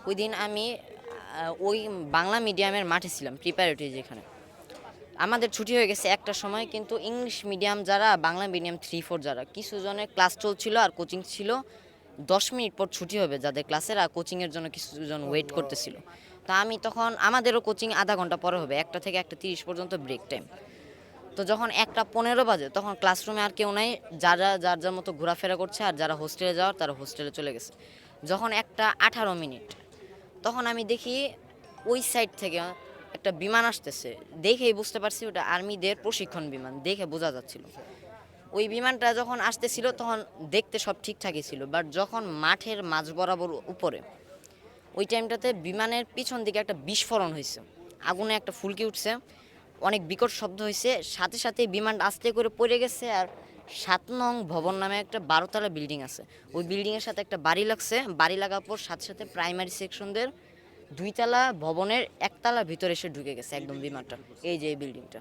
ওই দিন আমি ওই বাংলা মিডিয়ামের মাঠে ছিলাম, প্রিপারেটরি যেখানে। আমাদের ছুটি হয়ে গেছে একটার সময়, কিন্তু ইংলিশ মিডিয়াম যারা, বাংলা মিডিয়াম 3-4 যারা, কিছু জনের ক্লাস চলছিল আর কোচিং ছিল। 10 মিনিট পর ছুটি হবে যাদের ক্লাসের, আর কোচিংয়ের জন্য কিছুজন ওয়েট করতেছিল। তা আমি তখন, আমাদেরও কোচিং আধা ঘন্টা পরে হবে, 1টা থেকে 1টা 30 পর্যন্ত ব্রেক টাইম। তো যখন 1টা 15 বাজে, তখন ক্লাসরুমে আর কেউ নাই, যারা যার যার মতো ঘোরাফেরা করছে, আর যারা হোস্টেলে যাওয়ার তারা হোস্টেলে চলে গেছে। যখন 1টা 18 মিনিট, তখন আমি দেখি ওই সাইড থেকে একটা বিমান আসতেছে। দেখেই বুঝতে পারছি ওটা আর্মিদের প্রশিক্ষণ বিমান, দেখে বোঝা যাচ্ছিল। ওই বিমানটা যখন আসতেছিল তখন দেখতে সব ঠিকঠাকই ছিল, বাট যখন মাঠের মাঝ বরাবর উপরে, ওই টাইমটাতে বিমানের পিছন দিকে একটা বিস্ফোরণ হয়েছে, আগুনে একটা ফুলকি উঠছে, অনেক বিকট শব্দ হয়েছে, সাথে সাথে বিমানটা আস্তে করে পড়ে গেছে। আর 7 নং ভবন নামে একটা 12তলা বিল্ডিং আছে, ওই বিল্ডিংয়ের সাথে একটা বাড়ি লাগছে। বাড়ি লাগার পর সাথে সাথে প্রাইমারি সেকশনদের 2তলা ভবনের 1তলার ভিতরে এসে ঢুকে গেছে একদম বিমানটা, এই যে এই বিল্ডিংটা।